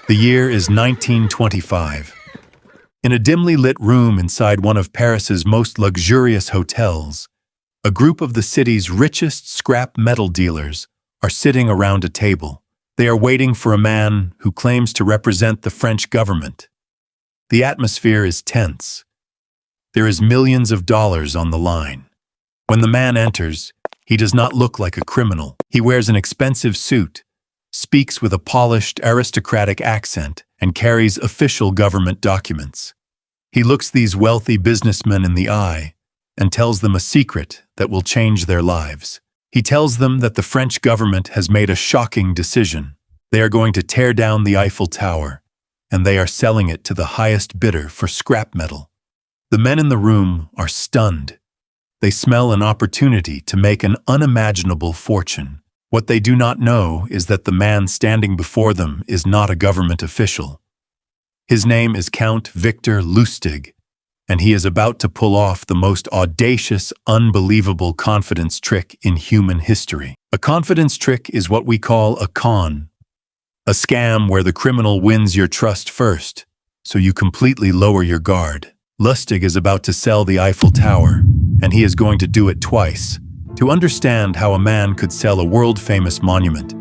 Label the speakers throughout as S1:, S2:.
S1: The year is 1925. In a dimly lit room inside one of Paris's most luxurious hotels, a group of the city's richest scrap metal dealers are sitting around a table. They are waiting for a man who claims to represent the French government. The atmosphere is tense. There is millions of dollars on the line. When the man enters, he does not look like a criminal. He wears an expensive suit, speaks with a polished, aristocratic accent, and carries official government documents. He looks these wealthy businessmen in the eye and tells them a secret that will change their lives. He tells them that the French government has made a shocking decision. They are going to tear down the Eiffel Tower, and they are selling it to the highest bidder for scrap metal. The men in the room are stunned. They smell an opportunity to make an unimaginable fortune. What they do not know is that the man standing before them is not a government official. His name is Count Victor Lustig, and he is about to pull off the most audacious, unbelievable confidence trick in human history. A confidence trick is what we call a con, a scam where the criminal wins your trust first, so you completely lower your guard. Lustig is about to sell the Eiffel Tower, and he is going to do it twice. To understand how a man could sell a world-famous monument,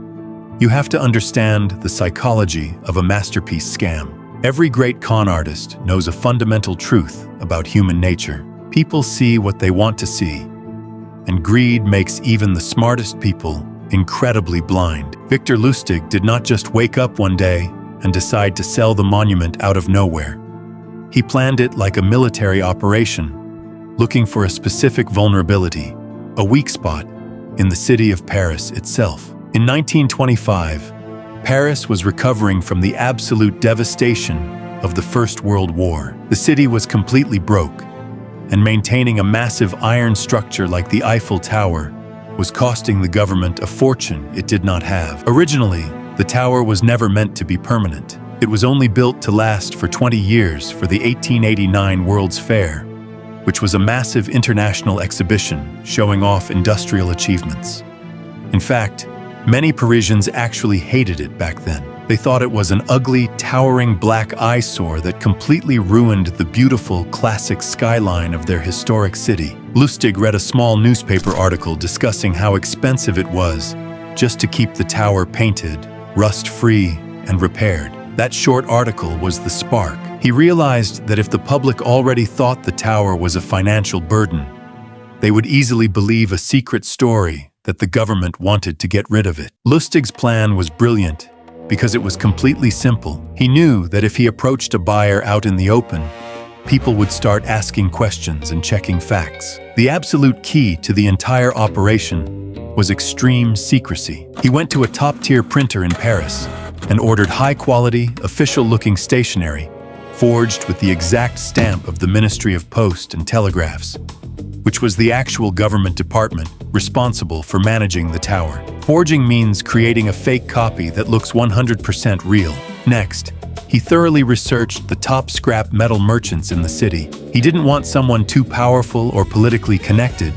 S1: you have to understand the psychology of a masterpiece scam. Every great con artist knows a fundamental truth about human nature. People see what they want to see, and greed makes even the smartest people incredibly blind. Victor Lustig did not just wake up one day and decide to sell the monument out of nowhere. He planned it like a military operation, looking for a specific vulnerability, a weak spot, in the city of Paris itself. In 1925, Paris was recovering from the absolute devastation of the First World War. The city was completely broke, and maintaining a massive iron structure like the Eiffel Tower was costing the government a fortune it did not have. Originally, the tower was never meant to be permanent. It was only built to last for 20 years for the 1889 World's Fair, which was a massive international exhibition showing off industrial achievements. In fact, many Parisians actually hated it back then. They thought it was an ugly, towering black eyesore that completely ruined the beautiful, classic skyline of their historic city. Lustig read a small newspaper article discussing how expensive it was just to keep the tower painted, rust-free, and repaired. That short article was the spark. He realized that if the public already thought the tower was a financial burden, they would easily believe a secret story that the government wanted to get rid of it. Lustig's plan was brilliant because it was completely simple. He knew that if he approached a buyer out in the open, people would start asking questions and checking facts. The absolute key to the entire operation was extreme secrecy. He went to a top-tier printer in Paris and ordered high-quality, official-looking stationery forged with the exact stamp of the Ministry of Post and Telegraphs, which was the actual government department responsible for managing the tower. Forging means creating a fake copy that looks 100% real. Next, he thoroughly researched the top scrap metal merchants in the city. He didn't want someone too powerful or politically connected,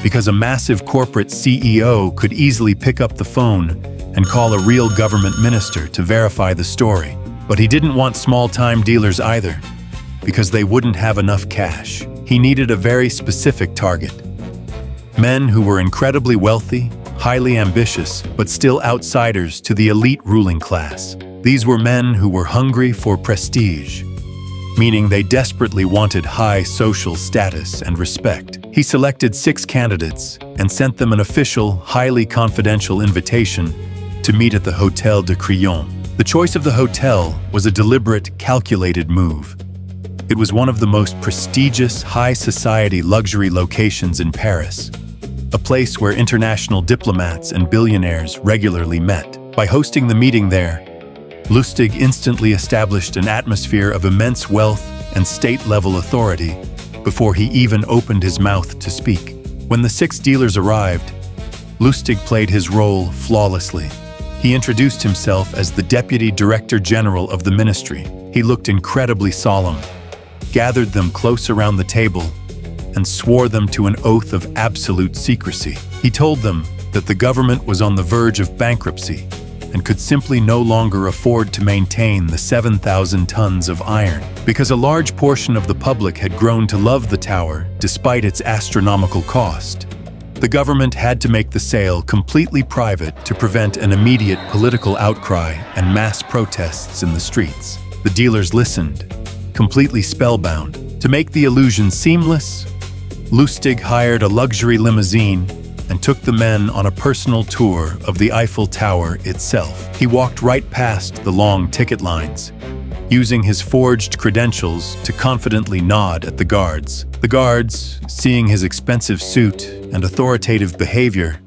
S1: because a massive corporate CEO could easily pick up the phone and call a real government minister to verify the story. But he didn't want small-time dealers either, because they wouldn't have enough cash. He needed a very specific target. Men who were incredibly wealthy, highly ambitious, but still outsiders to the elite ruling class. These were men who were hungry for prestige, meaning they desperately wanted high social status and respect. He selected 6 candidates and sent them an official, highly confidential invitation to meet at the Hôtel de Crillon. The choice of the hotel was a deliberate, calculated move. It was one of the most prestigious, high-society luxury locations in Paris, a place where international diplomats and billionaires regularly met. By hosting the meeting there, Lustig instantly established an atmosphere of immense wealth and state-level authority before he even opened his mouth to speak. When the 6 dealers arrived, Lustig played his role flawlessly. He introduced himself as the Deputy Director General of the Ministry. He looked incredibly solemn, gathered them close around the table, and swore them to an oath of absolute secrecy. He told them that the government was on the verge of bankruptcy, and could simply no longer afford to maintain the 7,000 tons of iron, because a large portion of the public had grown to love the tower despite its astronomical cost. The government had to make the sale completely private to prevent an immediate political outcry and mass protests in the streets. The dealers listened, completely spellbound. To make the illusion seamless, Lustig hired a luxury limousine and took the men on a personal tour of the Eiffel Tower itself. He walked right past the long ticket lines, using his forged credentials to confidently nod at the guards. The guards, seeing his expensive suit and authoritative behavior,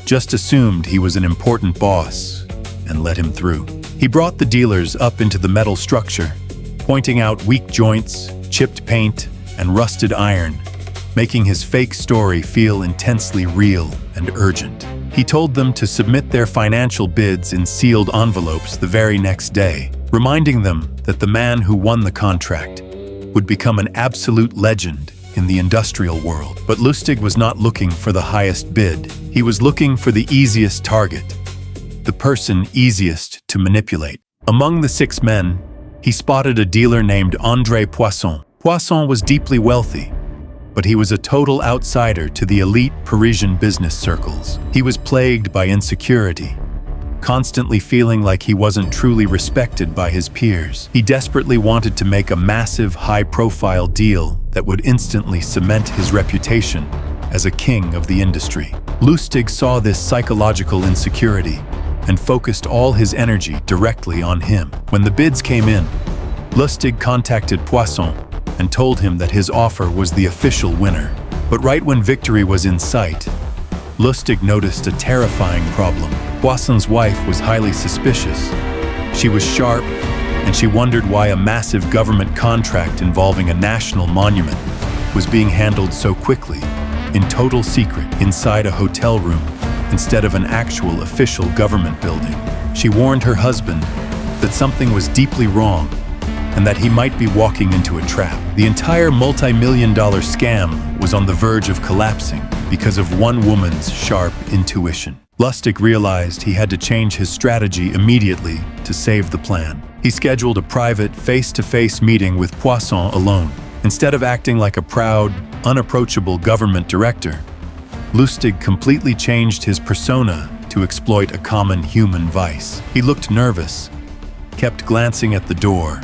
S1: just assumed he was an important boss and let him through. He brought the dealers up into the metal structure, pointing out weak joints, chipped paint, and rusted iron, making his fake story feel intensely real and urgent. He told them to submit their financial bids in sealed envelopes the very next day, reminding them that the man who won the contract would become an absolute legend in the industrial world. But Lustig was not looking for the highest bid. He was looking for the easiest target, the person easiest to manipulate. Among the 6 men, he spotted a dealer named André Poisson. Poisson was deeply wealthy, but he was a total outsider to the elite Parisian business circles. He was plagued by insecurity, constantly feeling like he wasn't truly respected by his peers. He desperately wanted to make a massive, high-profile deal that would instantly cement his reputation as a king of the industry. Lustig saw this psychological insecurity and focused all his energy directly on him. When the bids came in, Lustig contacted Poisson and told him that his offer was the official winner. But right when victory was in sight, Lustig noticed a terrifying problem. Poisson's wife was highly suspicious. She was sharp, and she wondered why a massive government contract involving a national monument was being handled so quickly, in total secret, inside a hotel room, instead of an actual official government building. She warned her husband that something was deeply wrong and that he might be walking into a trap. The entire multi-million-dollar scam was on the verge of collapsing because of one woman's sharp intuition. Lustig realized he had to change his strategy immediately to save the plan. He scheduled a private, face-to-face meeting with Poisson alone. Instead of acting like a proud, unapproachable government director, Lustig completely changed his persona to exploit a common human vice. He looked nervous, kept glancing at the door,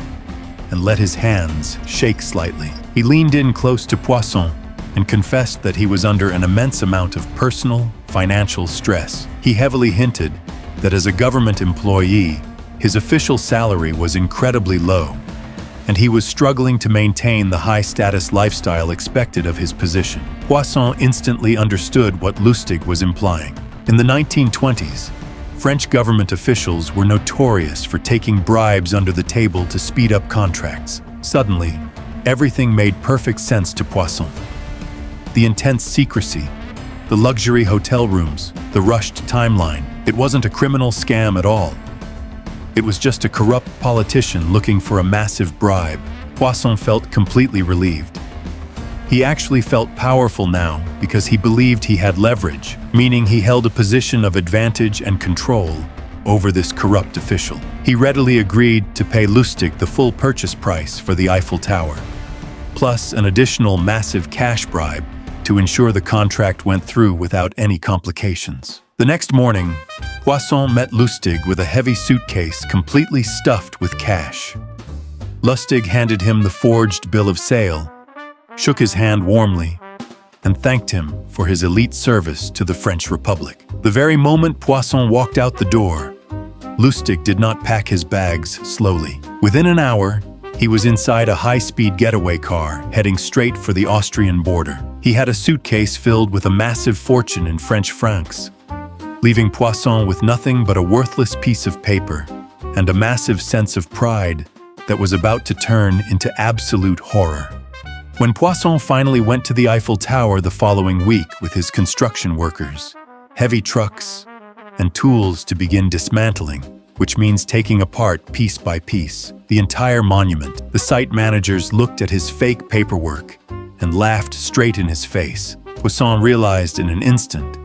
S1: and let his hands shake slightly. He leaned in close to Poisson and confessed that he was under an immense amount of personal, financial stress. He heavily hinted that as a government employee, his official salary was incredibly low, and he was struggling to maintain the high-status lifestyle expected of his position. Poisson instantly understood what Lustig was implying. In the 1920s, French government officials were notorious for taking bribes under the table to speed up contracts. Suddenly, everything made perfect sense to Poisson. The intense secrecy, the luxury hotel rooms, the rushed timeline. It wasn't a criminal scam at all. It was just a corrupt politician looking for a massive bribe. Poisson felt completely relieved. He actually felt powerful now because he believed he had leverage, meaning he held a position of advantage and control over this corrupt official. He readily agreed to pay Lustig the full purchase price for the Eiffel Tower, plus an additional massive cash bribe to ensure the contract went through without any complications. The next morning, Poisson met Lustig with a heavy suitcase completely stuffed with cash. Lustig handed him the forged bill of sale, shook his hand warmly, and thanked him for his elite service to the French Republic. The very moment Poisson walked out the door, Lustig did not pack his bags slowly. Within an hour, he was inside a high-speed getaway car heading straight for the Austrian border. He had a suitcase filled with a massive fortune in French francs, leaving Poisson with nothing but a worthless piece of paper and a massive sense of pride that was about to turn into absolute horror. When Poisson finally went to the Eiffel Tower the following week with his construction workers, heavy trucks, and tools to begin dismantling, which means taking apart piece by piece the entire monument, the site managers looked at his fake paperwork and laughed straight in his face. Poisson realized in an instant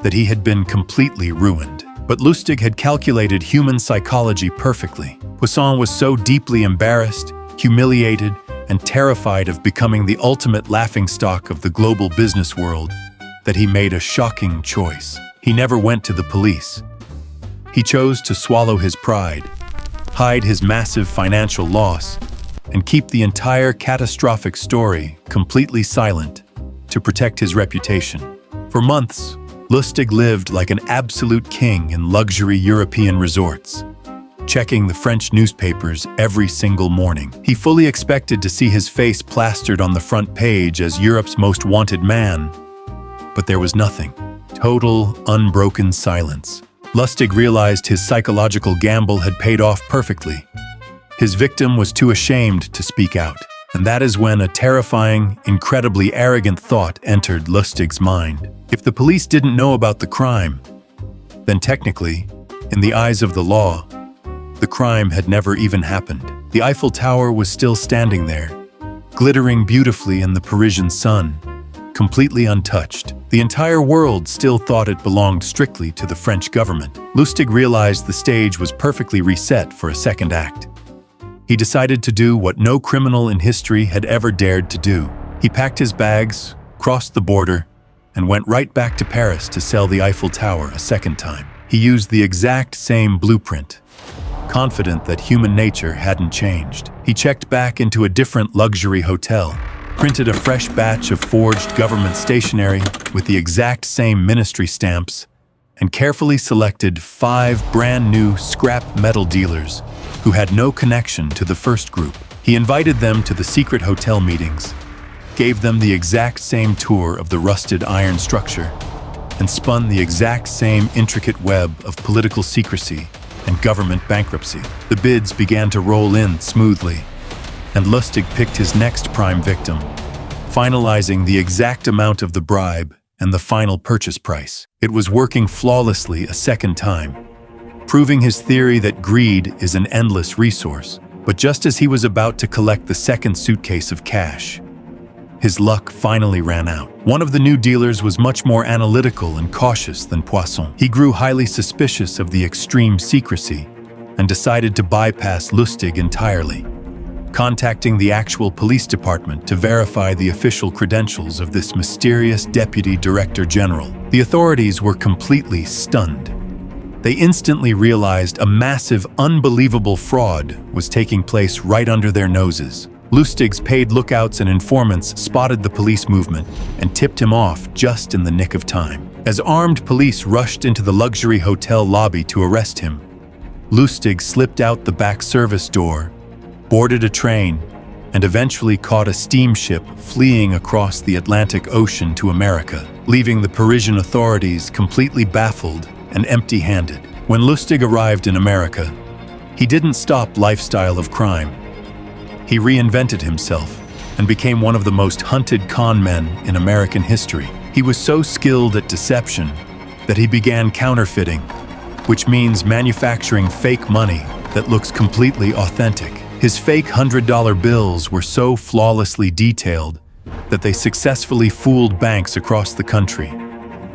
S1: that he had been completely ruined. But Lustig had calculated human psychology perfectly. Poisson was so deeply embarrassed, humiliated, and terrified of becoming the ultimate laughingstock of the global business world that he made a shocking choice. He never went to the police. He chose to swallow his pride, hide his massive financial loss, and keep the entire catastrophic story completely silent to protect his reputation. For months, Lustig lived like an absolute king in luxury European resorts, checking the French newspapers every single morning. He fully expected to see his face plastered on the front page as Europe's most wanted man, but there was nothing. Total, unbroken silence. Lustig realized his psychological gamble had paid off perfectly. His victim was too ashamed to speak out, and that is when a terrifying, incredibly arrogant thought entered Lustig's mind. If the police didn't know about the crime, then technically, in the eyes of the law, the crime had never even happened. The Eiffel Tower was still standing there, glittering beautifully in the Parisian sun, completely untouched. The entire world still thought it belonged strictly to the French government. Lustig realized the stage was perfectly reset for a second act. He decided to do what no criminal in history had ever dared to do. He packed his bags, crossed the border, and went right back to Paris to sell the Eiffel Tower a second time. He used the exact same blueprint, confident that human nature hadn't changed. He checked back into a different luxury hotel, printed a fresh batch of forged government stationery with the exact same ministry stamps, and carefully selected 5 brand new scrap metal dealers who had no connection to the first group. He invited them to the secret hotel meetings, gave them the exact same tour of the rusted iron structure, and spun the exact same intricate web of political secrecy and government bankruptcy. The bids began to roll in smoothly, and Lustig picked his next prime victim, finalizing the exact amount of the bribe and the final purchase price. It was working flawlessly a second time, proving his theory that greed is an endless resource. But just as he was about to collect the second suitcase of cash, his luck finally ran out. One of the new dealers was much more analytical and cautious than Poisson. He grew highly suspicious of the extreme secrecy and decided to bypass Lustig entirely, contacting the actual police department to verify the official credentials of this mysterious deputy director general. The authorities were completely stunned. They instantly realized a massive, unbelievable fraud was taking place right under their noses. Lustig's paid lookouts and informants spotted the police movement and tipped him off just in the nick of time. As armed police rushed into the luxury hotel lobby to arrest him, Lustig slipped out the back service door, boarded a train, and eventually caught a steamship fleeing across the Atlantic Ocean to America, leaving the Parisian authorities completely baffled and empty-handed. When Lustig arrived in America, he didn't stop lifestyle of crime. He reinvented himself and became one of the most hunted con men in American history. He was so skilled at deception that he began counterfeiting, which means manufacturing fake money that looks completely authentic. His fake $100 bills were so flawlessly detailed that they successfully fooled banks across the country,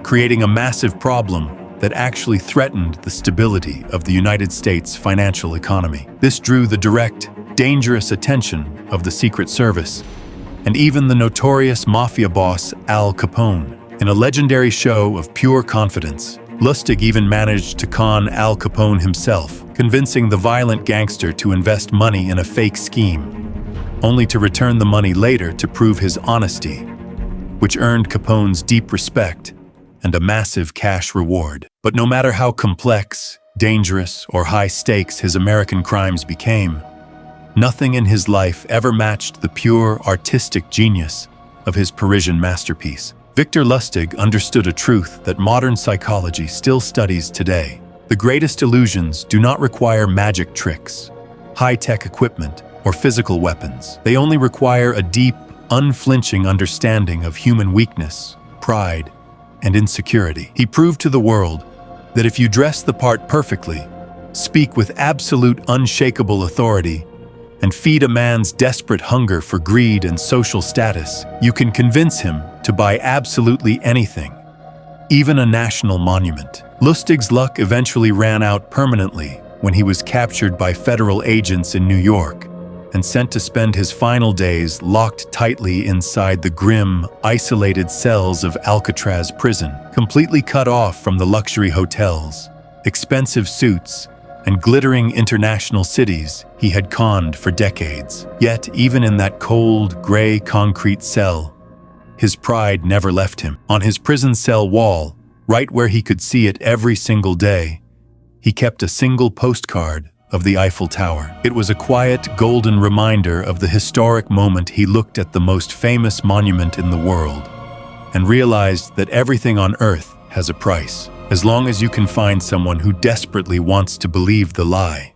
S1: creating a massive problem that actually threatened the stability of the United States financial economy. This drew the direct, dangerous attention of the Secret Service, and even the notorious mafia boss Al Capone. In a legendary show of pure confidence, Lustig even managed to con Al Capone himself, convincing the violent gangster to invest money in a fake scheme, only to return the money later to prove his honesty, which earned Capone's deep respect and a massive cash reward. But no matter how complex, dangerous, or high stakes his American crimes became, nothing in his life ever matched the pure artistic genius of his Parisian masterpiece. Victor Lustig understood a truth that modern psychology still studies today. The greatest illusions do not require magic tricks, high-tech equipment, or physical weapons. They only require a deep, unflinching understanding of human weakness, pride, and insecurity. He proved to the world that if you dress the part perfectly, speak with absolute unshakable authority, and feed a man's desperate hunger for greed and social status, you can convince him to buy absolutely anything, even a national monument. Lustig's luck eventually ran out permanently when he was captured by federal agents in New York and sent to spend his final days locked tightly inside the grim, isolated cells of Alcatraz prison, completely cut off from the luxury hotels, expensive suits, and glittering international cities he had conned for decades. Yet, even in that cold, gray concrete cell, his pride never left him. On his prison cell wall, right where he could see it every single day, he kept a single postcard of the Eiffel Tower. It was a quiet, golden reminder of the historic moment he looked at the most famous monument in the world and realized that everything on earth has a price, as long as you can find someone who desperately wants to believe the lie.